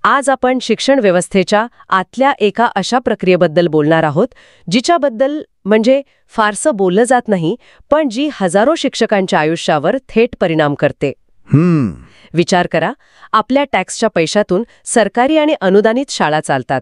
आज आपण शिक्षण व्यवस्थेच्या आतल्या एका अशा प्रक्रियेबद्दल बोलणार आहोत, जिच्याबद्दल म्हणजे फारसं बोललं जात नाही, पण जी हजारो शिक्षकांच्या आयुष्यावर थेट परिणाम करते. विचार करा, आपल्या टॅक्सच्या पैशातून सरकारी आणि अनुदानित शाळा चालतात.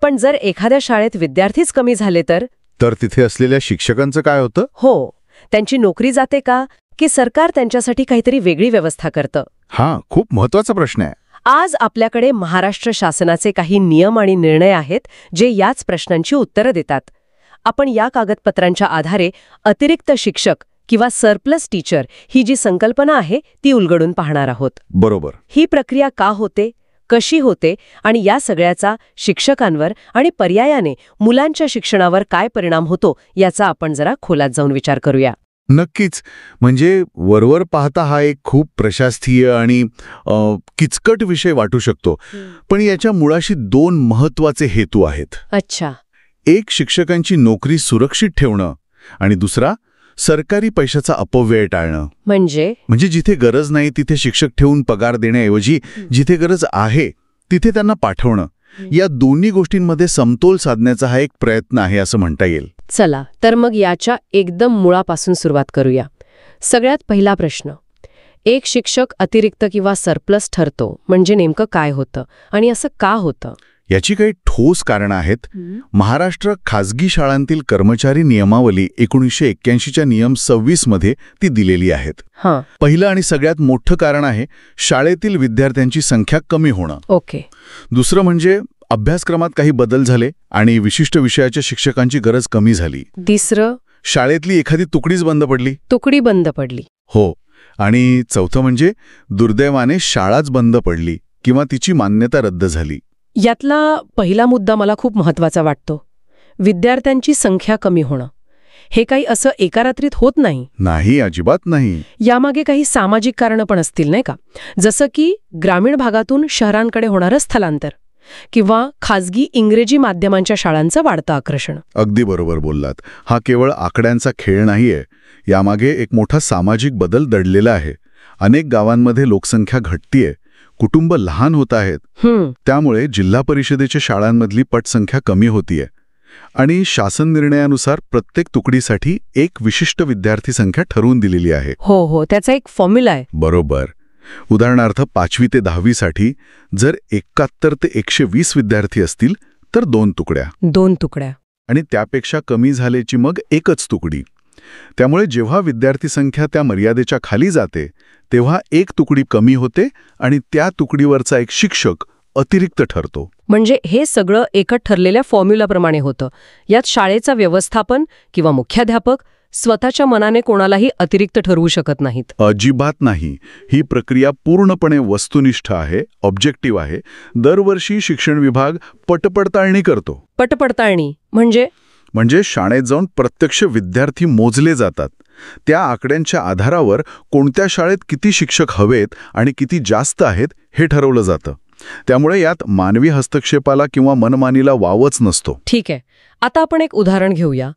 पण जर एखाद्या शाळेत विद्यार्थीच कमी झाले तर तिथे असलेल्या शिक्षकांचं काय होतं? हो, त्यांची नोकरी जाते का, की सरकार त्यांच्यासाठी काहीतरी वेगळी व्यवस्था करतं? हा खूप महत्वाचा प्रश्न आहे. आज आपल्याकडे महाराष्ट्र शासनाचे काही नियम आणि निर्णय आहेत जे याच प्रश्नांची उत्तरं देतात. आपण या कागदपत्रांच्या आधारे अतिरिक्त शिक्षक किंवा सरप्लस टीचर ही जी संकल्पना आहे ती उलगडून पाहणार आहोत. बरोबर. ही प्रक्रिया का होते, कशी होते आणि या सगळ्याचा शिक्षकांवर आणि पर्यायाने मुलांच्या शिक्षणावर काय परिणाम होतो याचा आपण जरा खोलात जाऊन विचार करूया. नक्कीच. म्हणजे वरवर पाहता हा एक खूप प्रशासकीय आणि किचकट विषय वाटू शकतो, पण याच्या मुळाशी दोन महत्वाचे हेतू आहेत. अच्छा. एक शिक्षकांची नोकरी सुरक्षित ठेवणं आणि दुसरा सरकारी पैशाचा अपव्यय टाळणं. म्हणजे जिथे गरज नाही तिथे शिक्षक ठेवून पगार देण्याऐवजी जिथे गरज आहे तिथे त्यांना पाठवणं. या दोन्ही गोष्टींमध्ये समतोल साधण्याचा हा एक प्रयत्न आहे असं म्हणता येईल. चला तर मग याच्या एकदम मुळापासून सुरुवात करूया. सगळ्यात पहिला प्रश्न, एक शिक्षक अतिरिक्त किंवा सरप्लस ठरतो म्हणजे नेमकं काय होतं आणि असं का होतं? याची काही ठोस कारणं आहेत. महाराष्ट्र खाजगी शाळांतील कर्मचारी नियमावली 1981च्या नियम 26 मध्ये ती दिलेली आहेत. पहिलं आणि सगळ्यात मोठं कारण आहे शाळेतील विद्यार्थ्यांची संख्या कमी होणं. ओके. दुसरं म्हणजे अभ्यासक्रमात काही बदल झाले आणि विशिष्ट विषयाच्या शिक्षकांची गरज कमी झाली. तिसरं, शाळेतली एखादी तुकडीच बंद पडली. हो. आणि चौथं म्हणजे दुर्दैवाने शाळाच बंद पडली किंवा तिची मान्यता रद्द झाली. यातला पहिला मुद्दा मला खूप महत्वाचा वाटतो. विद्यार्थ्यांची संख्या कमी होणं हे काही असं एका रात्रीत होत नाही. नाही, अजिबात नाही. यामागे काही सामाजिक कारणं पण असतील नाही का? जसं की ग्रामीण भागातून शहरांकडे होणारं स्थलांतर किंवा खाजगी इंग्रजी माध्यमांच्या शाळांचं वाढतं आकर्षण. अगदी बरोबर बोललात. हा केवळ आकड्यांचा खेळ नाहीये. यामागे एक मोठा सामाजिक बदल दडलेला आहे. अनेक गावांमध्ये लोकसंख्या घटतीये, कुटुंब लहान होत आहेत. त्यामुळे जिल्हा परिषदेच्या शाळांमधली पटसंख्या कमी होतीये आणि शासन निर्णयानुसार प्रत्येक तुकडीसाठी एक विशिष्ट विद्यार्थी संख्या ठरवून दिलेली आहे. हो, त्याचा एक फॉर्म्युला आहे. बरोबर. उदाहरणार्थ 5वी ते 10वी साठी जर 71 ते 120 विद्यार्थी असतील तर 2 तुकड्या आणि त्यापेक्षा कमी झाल्याची मग एकच तुकडी. त्यामुळे जेव्हा विद्यार्थी संख्या त्या मर्यादेच्या खाली जाते तेव्हा एक तुकडी कमी होते आणि त्या तुकडीवरचा एक शिक्षक अतिरिक्त ठरतो. म्हणजे हे सगळं एका ठरलेल्या फॉर्म्युलाप्रमाणे होतं. यात शाळेचा व्यवस्थापन किंवा मुख्याध्यापक स्वतःच्या मनाने कोणालाही अतिरिक्त ठरवू शकत नाहीत. अजिबात नाही. ही प्रक्रिया पूर्णपणे वस्तुनिष्ठ आहे, ऑब्जेक्टिव्ह आहे. दरवर्षी शिक्षण विभाग पटपडताळणी करतो. पटपडताळणी म्हणजे शाळेत जाऊन प्रत्यक्ष विद्यार्थी मोजले जातात. त्या आकड्यांच्या आधारावर कोणत्या शाळेत किती शिक्षक हवेत आणि किती जास्त आहेत हे ठरवलं जातं. त्यामुळे यात मानवी हस्तक्षेपाला किंवा मनमानीला वावच नसतो. ठीक आहे. आता आपण एक उदाहरण घेऊया.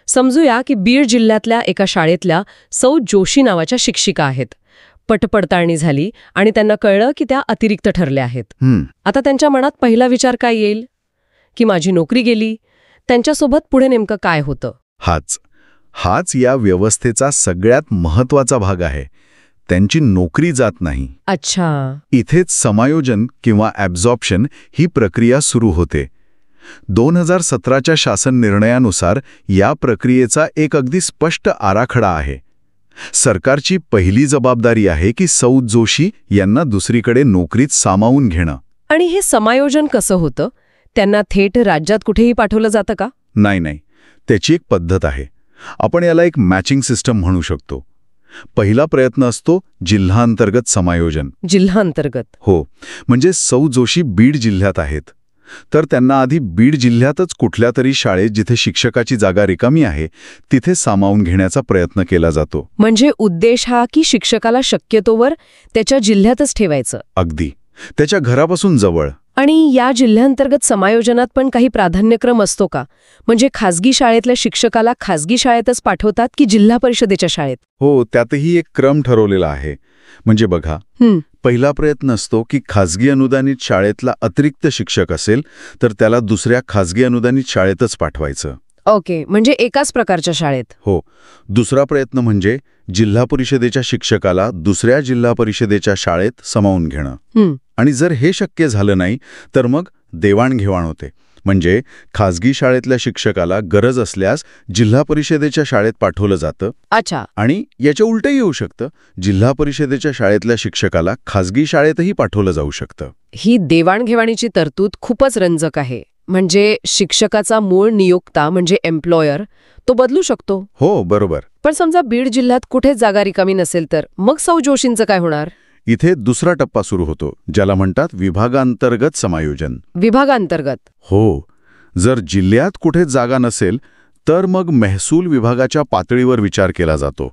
समजूया की बीड जिल्ह्यातल्या एका शाळेतल्या सौ जोशी नावाच्या शिक्षिका आहेत. पटपडताळणी झाली आणि त्यांना कळलं की त्या अतिरिक्त ठरल्या आहेत. आता त्यांच्या मनात पहिला विचार काय येईल? की माझी नोकरी गेली. त्यांच्यासोबत पुढे नेमकं काय होतं? हाच या व्यवस्थेचा सगळ्यात महत्वाचा भाग आहे. त्यांची नोकरी जात नाही. अच्छा. इथेच समायोजन किंवा ॲब्झॉर्प्शन ही प्रक्रिया सुरू होते. 2017च्या शासन निर्णयानुसार या प्रक्रियेचा एक अगदी स्पष्ट आराखडा आहे. सरकारची पहिली जबाबदारी आहे की सौ जोशी यांना दुसरीकडे नोकरीत सामावून घेणं. आणि हे समायोजन कसं होतं? त्यांना थेट राज्यात कुठेही पाठवलं जातं का? नाही. त्याची एक पद्धत आहे. आपण याला एक मॅचिंग सिस्टम म्हणू शकतो. पहिला प्रयत्न असतो जिल्हांतर्गत समायोजन. जिल्हांतर्गत? हो. म्हणजे सौ जोशी बीड जिल्ह्यात आहेत तर त्यांना आधी बीड जिल्ह्यातच कुठल्या तरी शाळेत जिथे शिक्षकाची जागा रिकामी आहे तिथे सामावून घेण्याचा प्रयत्न केला जातो. म्हणजे उद्देश हा की शिक्षकाला शक्यतोवर त्याच्या जिल्ह्यातच ठेवायचं. अगदी. त्याच्या घरापासून जवळ. आणि या जिल्ह्यांतर्गत समायोजनात पण काही प्राधान्यक्रम असतो का? म्हणजे खाजगी शाळेतल्या शिक्षकाला खाजगी शाळेतच पाठवतात की जिल्हा परिषदेच्या शाळेत? हो, त्यातही एक क्रम ठरवलेला आहे. म्हणजे बघा, पहिला प्रयत्न असतो की खाजगी अनुदानित शाळेतला अतिरिक्त शिक्षक असेल तर त्याला दुसऱ्या खाजगी अनुदानित शाळेतच पाठवायचं. ओके, म्हणजे एकाच प्रकारच्या शाळेत. हो. दुसरा प्रयत्न म्हणजे जिल्हा परिषदेच्या शिक्षकाला दुसऱ्या जिल्हा परिषदेच्या शाळेत सामावून घेणं. आणि जर हे शक्य झालं नाही तर मग देवाणघेवाण होते. म्हणजे खाजगी शाळेतल्या शिक्षकाला गरज असल्यास जिल्हा परिषदेच्या शाळेत पाठवलं जातं. अच्छा. आणि याच्या उलटंही येऊ शकतं. जिल्हा परिषदेच्या शाळेतल्या शिक्षकाला खाजगी शाळेतही पाठवलं जाऊ शकतं. ही देवाणघेवाणीची तरतूद खूपच रंजक आहे. म्हणजे शिक्षकाचा मूळ नियोक्ता म्हणजे एम्प्लॉयर तो बदलू शकतो. हो, बरोबर. पण समजा बीड जिल्ह्यात कुठेच जागा रिकामी नसेल तर मग सौ जोशींचं काय होणार? इथे दुसरा टप्पा सुरू होतो, ज्याला म्हणतात विभागांतर्गत समायोजन. विभागांतर्गत? हो. जर जिल्ह्यात कुठेच जागा नसेल तर मग महसूल विभागाच्या पातळीवर विचार केला जातो.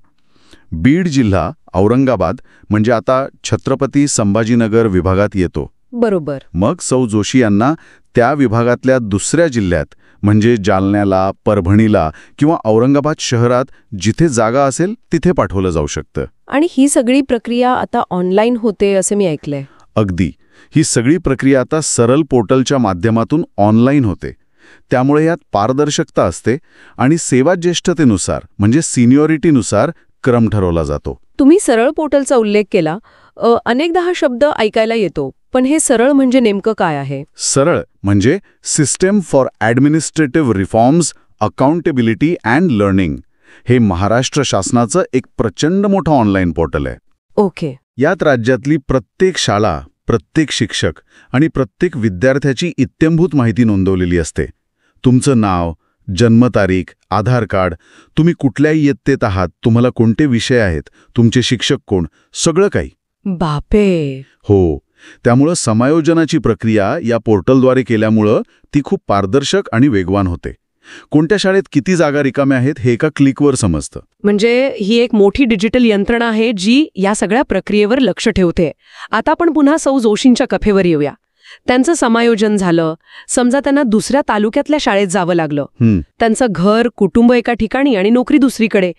बीड जिल्हा औरंगाबाद म्हणजे आता छत्रपती संभाजीनगर विभागात येतो. बरोबर. मग सौ जोशी यांना त्या विभागातल्या दुसऱ्या जिल्ह्यात म्हणजे जालन्याला, परभणीला किंवा औरंगाबाद शहरात जिथे जागा असेल तिथे पाठवलं जाऊ शकतं. आणि ही सगळी प्रक्रिया आता ऑनलाईन होते असे मी ऐकलंय. अगदी. ही सगळी प्रक्रिया आता सरल पोर्टलच्या माध्यमातून ऑनलाईन होते. त्यामुळे यात पारदर्शकता असते आणि सेवा ज्येष्ठतेनुसार म्हणजे सिनियरिटीनुसार क्रम ठरवला जातो. तुम्ही सरळ पोर्टलचा उल्लेख केला. अनेकदा हा शब्द ऐकायला येतो, पण हे सरळ म्हणजे नेमकं काय आहे? सरळ म्हणजे system for administrative reforms, accountability and learning. हे महाराष्ट्र शासनाचं एक प्रचंड मोठं ऑनलाईन पोर्टल आहे. ओके. यात राज्यातली प्रत्येक शाळा, प्रत्येक शिक्षक आणि प्रत्येक विद्यार्थ्याची इत्थंभूत माहिती नोंदवलेली असते. तुमचं नाव, जन्मतारीख, आधार कार्ड, तुम्ही कुठल्या इयत्तेत आहात, तुम्हाला कोणते विषय आहेत, तुमचे शिक्षक कोण, सगळं काही. बापे. हो. त्यामुळं समायोजनाची प्रक्रिया या पोर्टलद्वारे केल्यामुळं ती खूप पारदर्शक आणि वेगवान होते. कोणत्या शाळेत किती जागा रिकाम्या आहेत हे एका क्लिकवर समजतं. म्हणजे ही एक मोठी डिजिटल यंत्रणा आहे जी या सगळ्या प्रक्रियेवर लक्ष ठेवते. आता आपण पुन्हा सौ जोशींच्या कफेवर येऊया. त्यांचं समायोजन झालं. समजा त्यांना दुसऱ्या तालुक्यातल्या शाळेत जावं लागलं. त्यांचं घर, कुटुंब एका ठिकाणी आणि नोकरी दुसरीकडे.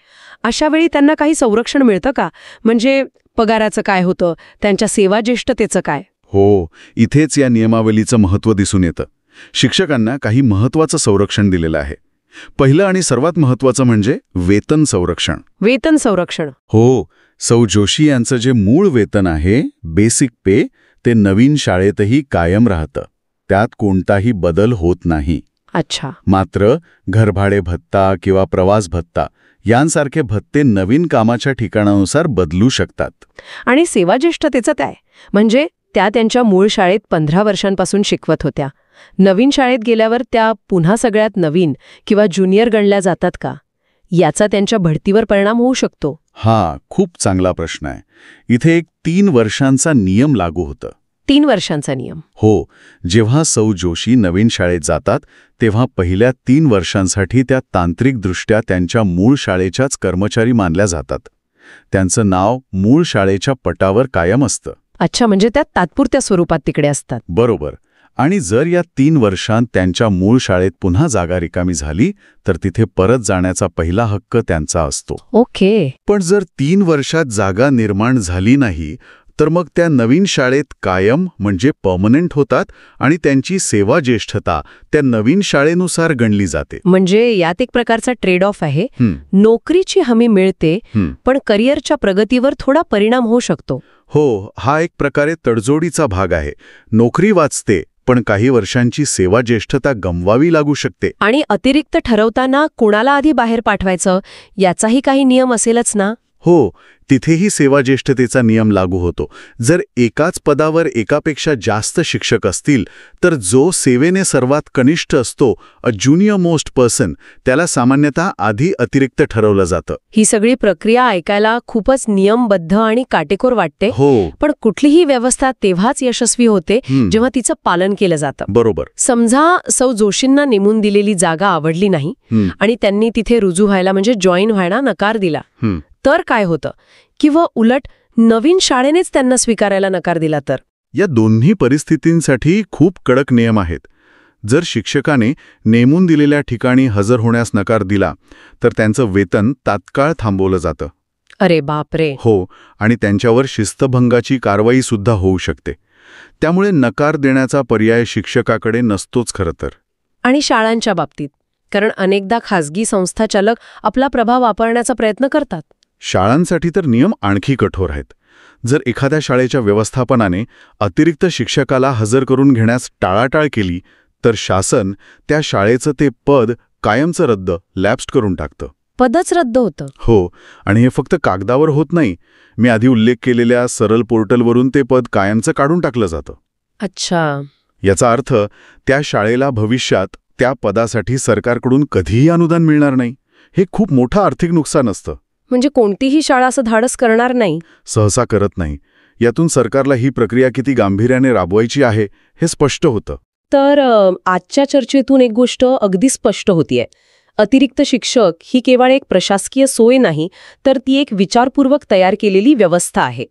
अशा वेळी त्यांना काही संरक्षण मिळतं का? म्हणजे पगाराचं काय होतं, त्यांच्या सेवा ज्येष्ठतेचं काय? हो. इथेच या नियमावलीचं महत्त्व दिसून येतं. शिक्षकांना काही महत्त्वाचं संरक्षण दिलेलं आहे. पहिलं आणि सर्वात महत्त्वाचं म्हणजे वेतन संरक्षण. वेतन संरक्षण? हो. सौ जोशी यांचं जे मूळ वेतन आहे, बेसिक पे, ते नवीन शाळेतही कायम राहतं. त्यात कोणताही बदल होत नाही. अच्छा. मात्र घरभाडे भत्ता किंवा प्रवास भत्ता यांसारखे भत्ते नवीन कामाच्या ठिकाणानुसार बदलू शकतात. आणि सेवा ज्येष्ठतेचं काय? म्हणजे त्या त्यांच्या मूळ शाळेत 15 वर्षांपासून शिकवत होत्या. नवीन शाळेत गेल्यावर त्या पुन्हा सगळ्यात नवीन किंवा ज्युनियर गणल्या जातात का? याचा त्यांच्या बढतीवर परिणाम होऊ शकतो? हा खूप चांगला प्रश्न आहे. इथे एक 3 वर्षांचा नियम लागू होतं. 3 वर्षांचा नियम? हो. जेव्हा सौ जोशी नवीन शाळेत जातात तेव्हा पहिल्या 3 वर्षांसाठी त्या तांत्रिकदृष्ट्या त्यांच्या मूळ शाळेच्याच कर्मचारी मानल्या जातात. त्यांचं नाव मूळ शाळेच्या पटावर कायम असतं. अच्छा, म्हणजे त्या तात्पुरत्या स्वरूपात तिकडे असतात. बरोबर. आणि जर या 3 वर्षांत त्यांच्या मूळ शाळेत पुन्हा जागा रिकामी झाली तर तिथे परत जाण्याचा पहिला हक्क त्यांचा असतो. ओके. पण जर 3 वर्षात जागा निर्माण झाली नाही तर मग त्या नवीन शाळेत कायम म्हणजे परमनंट होतात आणि त्यांची सेवा ज्येष्ठता त्या नवीन शाळेनुसार गणली जाते. म्हणजे यात एक प्रकारचा ट्रेड ऑफ आहे. नोकरीची हमी मिळते पण करिअरच्या प्रगतीवर थोडा परिणाम होऊ शकतो. हो. हा एक प्रकारे तडजोडीचा भाग आहे. नोकरी वाचते पण काही वर्षांची सेवा ज्येष्ठता गमवावी लागू शकते. आणि अतिरिक्त ठरवताना कुणाला आधी बाहेर पाठवायचं याचाही काही नियम असेलच ना? हो. तिथेही सेवा ज्येष्ठतेचा नियम लागू होतो. जर एकाच पदावर एकापेक्षा जास्त शिक्षक असतील तर जो सेवेने सर्वात कनिष्ठ असतो, अ ज्युनियर मोस्ट पर्सन, त्याला सामान्यतः आधी अतिरिक्त ठरवलं जातं. ही सगळी प्रक्रिया ऐकायला खूपच नियमबद्ध आणि काटेकोर वाटते. हो. पण कुठलीही व्यवस्था तेव्हाच यशस्वी होते जेव्हा तिचं पालन केलं जातं. बरोबर. समजा सौ जोशींना नेमून दिलेली जागा आवडली नाही आणि त्यांनी तिथे रुजू व्हायला म्हणजे जॉईन व्हायला नकार दिला तर काय होतं? किंवा उलट नवीन शाळेनेच त्यांना स्वीकारायला नकार दिला तर? या दोन्ही परिस्थितींसाठी खूप कडक नियम आहेत. जर शिक्षकाने नेमून दिलेल्या ठिकाणी हजर होण्यास नकार दिला तर त्यांचं वेतन तात्काळ थांबवलं जातं. अरे बापरे. हो, आणि त्यांच्यावर शिस्तभंगाची कारवाई सुद्धा होऊ शकते. त्यामुळे नकार देण्याचा पर्याय शिक्षकाकडे नसतोच खरं तर. आणि शाळांच्या बाबतीत, कारण अनेकदा खासगी संस्थाचालक आपला प्रभाव वापरण्याचा प्रयत्न करतात. शाळांसाठी तर नियम आणखी कठोर आहेत. जर एखाद्या शाळेच्या व्यवस्थापनाने अतिरिक्त शिक्षकाला हजर करून घेण्यास टाळाटाळ केली तर शासन त्या शाळेचं ते पद कायमचं रद्द, लॅप्स्ड करून टाकतं. पदच रद्द होतं. हो, आणि हे फक्त कागदावर होत नाही. मी आधी उल्लेख केलेल्या सरल पोर्टलवरून ते पद कायमचं काढून टाकलं जातं. अच्छा. याचा अर्थ त्या शाळेला भविष्यात त्या पदासाठी सरकारकडून कधीही अनुदान मिळणार नाही. हे खूप मोठं आर्थिक नुकसान असतं. म्हणजे कोणतीही शाळा असं धाडस करणार नाही. सहसा करत नाही. यातून सरकारला ही प्रक्रिया किती गांभीर्याने राबवायची आहे हे स्पष्ट होतं. तर आजच्या चर्चेतून एक गोष्ट अगदी स्पष्ट होतीये. अतिरिक्त शिक्षक ही केवळ एक प्रशासकीय सोय नाही, तर ती एक विचारपूर्वक तयार केलेली व्यवस्था आहे.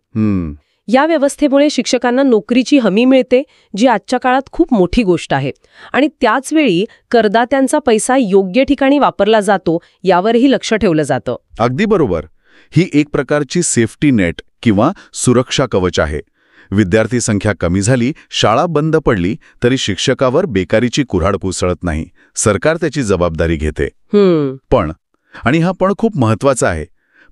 या व्यवस्थेमुळे शिक्षकांना नोकरीची हमी मिळते, जी आजच्या काळात खूप मोठी गोष्ट आहे. आणि त्याचवेळी करदात्यांचा पैसा योग्य ठिकाणी वापरला जातो यावरही लक्ष ठेवलं जातं. अगदी बरोबर. ही एक प्रकारची सेफ्टी नेट किंवा सुरक्षा कवच आहे. विद्यार्थी संख्या कमी झाली, शाळा बंद पडली तरी शिक्षकावर बेकारीची कुऱ्हाड कोसळत नाही. सरकार त्याची जबाबदारी घेते. पण, आणि हा पण खूप महत्वाचा आहे,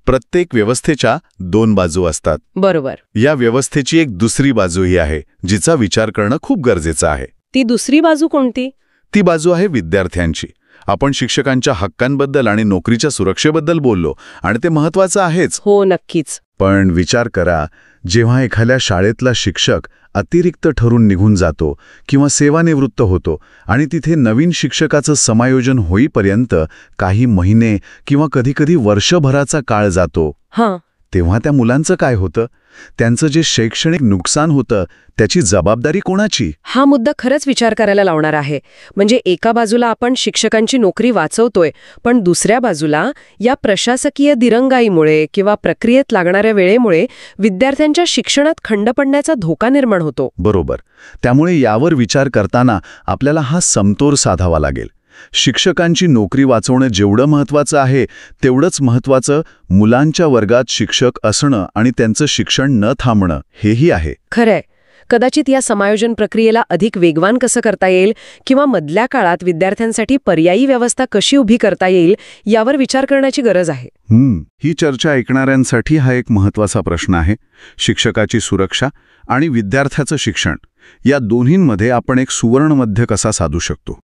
प्रत्येक व्यवस्थेच्या दोन बाजू असतात. बरोबर. या व्यवस्थेची एक दुसरी बाजूही आहे, जिचा विचार करणं खूप गरजेचं आहे. ती दुसरी बाजू कोणती? ती बाजू आहे विद्यार्थ्यांची. आपण शिक्षकांच्या हक्कांबद्दल आणि नोकरीच्या सुरक्षेबद्दल बोललो, आणि ते महत्वाचं आहेच. हो, नक्कीच. पण विचार करा, जेव्हा एखाद्या शाळेतला शिक्षक अतिरिक्त ठरून निघून जातो किंवा सेवानिवृत्त होतो आणि तिथे नवीन शिक्षकाचं समायोजन होईपर्यंत काही महिने किंवा कधीकधी वर्षभराचा काळ जातो, तेव्हा त्या मुलांचं काय होतं? त्यांचं जे शैक्षणिक नुकसान होतं त्याची जबाबदारी कोणाची? हा मुद्दा खरंच विचार करायला लावणार आहे. म्हणजे एका बाजूला आपण शिक्षकांची नोकरी वाचवतोय, पण दुसऱ्या बाजूला या प्रशासकीय दिरंगाईमुळे किंवा प्रक्रियेत लागणाऱ्या वेळेमुळे विद्यार्थ्यांच्या शिक्षणात खंड पडण्याचा धोका निर्माण होतो. बरोबर. त्यामुळे यावर विचार करताना आपल्याला हा समतोल साधावा लागेल. शिक्षकांची नोकरी वाचवणं जेवढं महत्त्वाचं आहे, तेवढंच महत्त्वाचं मुलांच्या वर्गात शिक्षक असणं आणि त्यांचं शिक्षण न थांबणं हेही आहे. खरंय. कदाचित या समायोजन प्रक्रियेला अधिक वेगवान कसं करता येईल किंवा मधल्या काळात विद्यार्थ्यांसाठी पर्यायी व्यवस्था कशी उभी करता येईल यावर विचार करण्याची गरज आहे. ही चर्चा ऐकणाऱ्यांसाठी हा एक महत्त्वाचा प्रश्न आहे. शिक्षकाची सुरक्षा आणि विद्यार्थ्याचं शिक्षण या दोन्हींमध्ये आपण एक सुवर्ण मध्य कसा साधू शकतो?